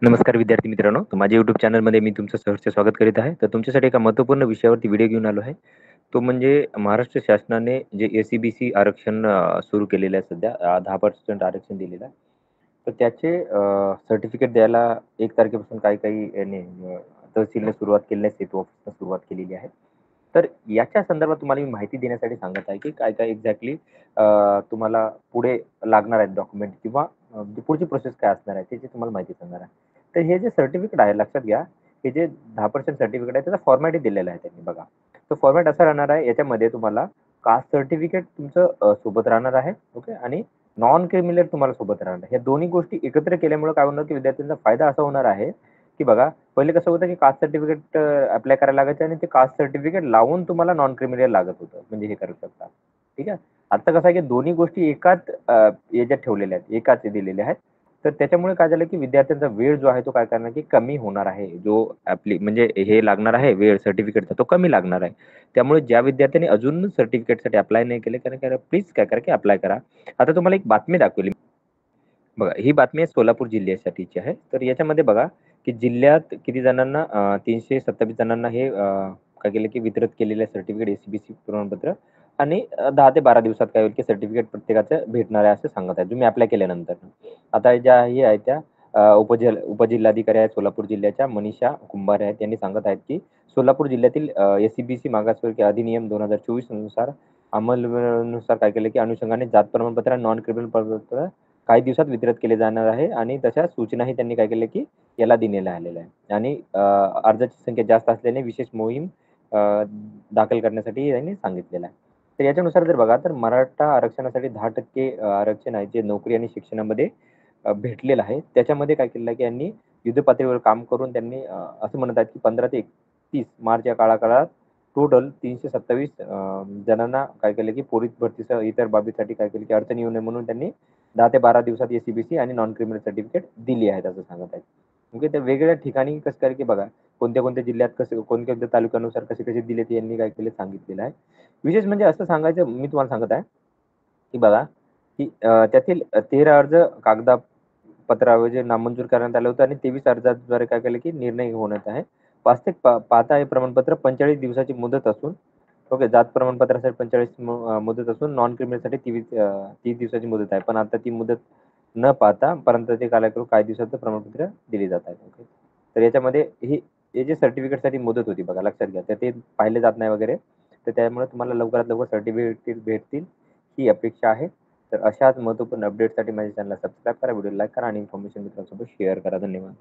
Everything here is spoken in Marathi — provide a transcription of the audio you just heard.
नमस्कार विद्यार्थी मित्रांनो, तर माझ्या YouTube चॅनलमध्ये मी तुमचं सहर्ष स्वागत करीत आहे. तर तुमच्यासाठी एका महत्त्वपूर्ण विषयावरती व्हिडिओ घेऊन आलो आहे. तो म्हणजे महाराष्ट्र शासनाने जे एस-सी-बी-सी आरक्षण सुरू केलेलं आहे सध्या 10% आरक्षण दिलेलं आहे. तर त्याचे सर्टिफिकेट द्यायला 1 तारखेपासून काही-काही याने तहसीलने सुरुवात केलेली आहे, सेतू ऑफिसने सुरुवात केलेली आहे. तर याच्या संदर्भात तुम्हाला मी माहिती देण्यासाठी सांगत आहे, की काय-काय एक्झॅक्टली तुम्हाला पुढे लागणार आहेत डॉक्युमेंट किंवा पुढची प्रोसेस काय असणार आहे, त्याची तुम्हाला माहिती सांगणार आहे. तर हे जे सर्टिफिकेट आहे लक्षात घ्या, हे जे 10% सर्टिफिकेट आहे त्याचा फॉर्मॅटही दिलेला आहे त्यांनी बघा. तो फॉर्मॅट असा राहणार आहे याच्यामध्ये तुम्हाला कास्ट सर्टिफिकेट तुमचं सोबत राहणार आहे. ओके आणि नॉन क्रिमिनल तुम्हाला सोबत राहणार आहे. ह्या दोन्ही गोष्टी एकत्र केल्यामुळे काय होणार, की विद्यार्थ्यांचा फायदा असा होणार आहे, की बघा पहिले कसं होतं, की कास्ट सर्टिफिकेट अप्लाय करायला लागायचं आणि ते कास्ट सर्टिफिकेट लावून तुम्हाला नॉन क्रिमिनल लागत होतं. म्हणजे हे करू शकता. ठीक आहे. आता कसं आहे, की दोन्ही गोष्टी एकाच याच्यात ठेवलेल्या आहेत, एकाच दिलेल्या आहेत. तर त्याच्यामुळे काय झालं, की विद्यार्थ्यांचा वेळ जो आहे तो काय करणार, की कमी होणार आहे. जो म्हणजे हे लागणार आहे वेळ सर्टिफिकेटचा तो कमी लागणार आहे. त्यामुळे ज्या विद्यार्थ्यांनी अजून सर्टिफिकेटसाठी अप्लाय नाही केले, कारण प्लीज काय करा, की अप्लाय करा. आता तुम्हाला एक बातमी दाखवली. बघा, ही बातमी आहे सोलापूर जिल्ह्यासाठीची आहे. तर याच्यामध्ये बघा, की जिल्ह्यात किती जणांना 327 जणांना हे काय केलं, की वितरित केलेलं आहे सर्टिफिकेट एस-सी-बी-सी प्रमाणपत्र आणि 10 ते 12 दिवसात काय होईल, की सर्टिफिकेट प्रत्येकाचं भेटणार आहे असं सांगत आहे. तुम्ही अप्लाय केल्यानंतर. आता ज्या हे आहे त्या उपजिल्हाधिकारी आहेत सोलापूर जिल्ह्याच्या मनीषा कुंभारे आहेत. त्यांनी सांगत आहेत, की सोलापूर जिल्ह्यातील एस-सी-बी-सी मागासवर्गीय अधिनियम 2024 नुसार अंमलबजावणीनुसार काय केलं, की अनुषंगाने जात प्रमाणपत्र आणि नॉन क्रिमिनल प्रमाणपत्र काही दिवसात वितरित केले जाणार आहे आणि तशा सूचनाही त्यांनी काय केल्या, की याला दिलेल्या आलेल्या आहे आणि अर्जाची संख्या जास्त असल्याने विशेष मोहीम अ, दाखल करण्यासाठी त्यांनी सांगितलेलं आहे. तर याच्यानुसार जर बघा तर मराठा आरक्षणासाठी 10% आरक्षण आहे जे नोकरी आणि शिक्षणामध्ये भेटलेलं आहे. त्याच्यामध्ये काय केलेलं आहे, की यांनी युद्धपातळीवर काम करून त्यांनी असं म्हणत आहेत, की 15 ते 31 मार्च या काळात टोटल 327 जणांना काय केलं, की पोलीस भरतीसह इतर बाबीसाठी काय केलं, की अडचण येऊ नये म्हणून त्यांनी 10 ते 12 दिवसात एस-सी-बी-सी आणि नॉन क्रिमिनल सर्टिफिकेट दिली आहेत असं सांगत आहेत. म्हणजे त्या वेगवेगळ्या ठिकाणी कसं काय, की बघा कोणत्या-कोणत्या जिल्ह्यात कसे कोणत्या-कोणत्या तालुक्यानुसार कसे-कसे दिले ते यांनी काय केले सांगितलेलं आहे. विशेष म्हणजे असं सांगायचं मी तुम्हाला सांगत आहे, की बघा, की त्यातील 13 अर्ज कागदपत्राऐवजी नामंजूर करण्यात आलं होतं आणि 23 अर्जाद्वारे काय केलं, की निर्णय होण्यात आहे. वास्तविक पाहता हे प्रमाणपत्र 45 दिवसाची मुदत असून ओके. जात प्रमाणपत्रासाठी 45 मुदत असून नॉन क्रिमिनलसाठी 30 दिवसाची मुदत आहे. पण आता ती मुदत न पाहता परंतु ते कालावधीत काही दिवसाचं प्रमाणपत्र दिले जात आहे. ओके. तर याच्यामध्ये हे जे सर्टिफिकेटसाठी मुदत होती बघा लक्षात घ्या. तर ते पाहिले जात नाही वगैरे. तर त्यामुळे तुम्हाला लवकरात लवकर सर्टिफिकेट भेटतील ही अपेक्षा आहे. तर अशाच महत्त्वपूर्ण अपडेटसाठी माझ्या चॅनलला सबस्क्राईब करा, व्हिडिओ लाईक करा आणि इन्फॉर्मेशन मित्रांसोबत शेअर करा. धन्यवाद.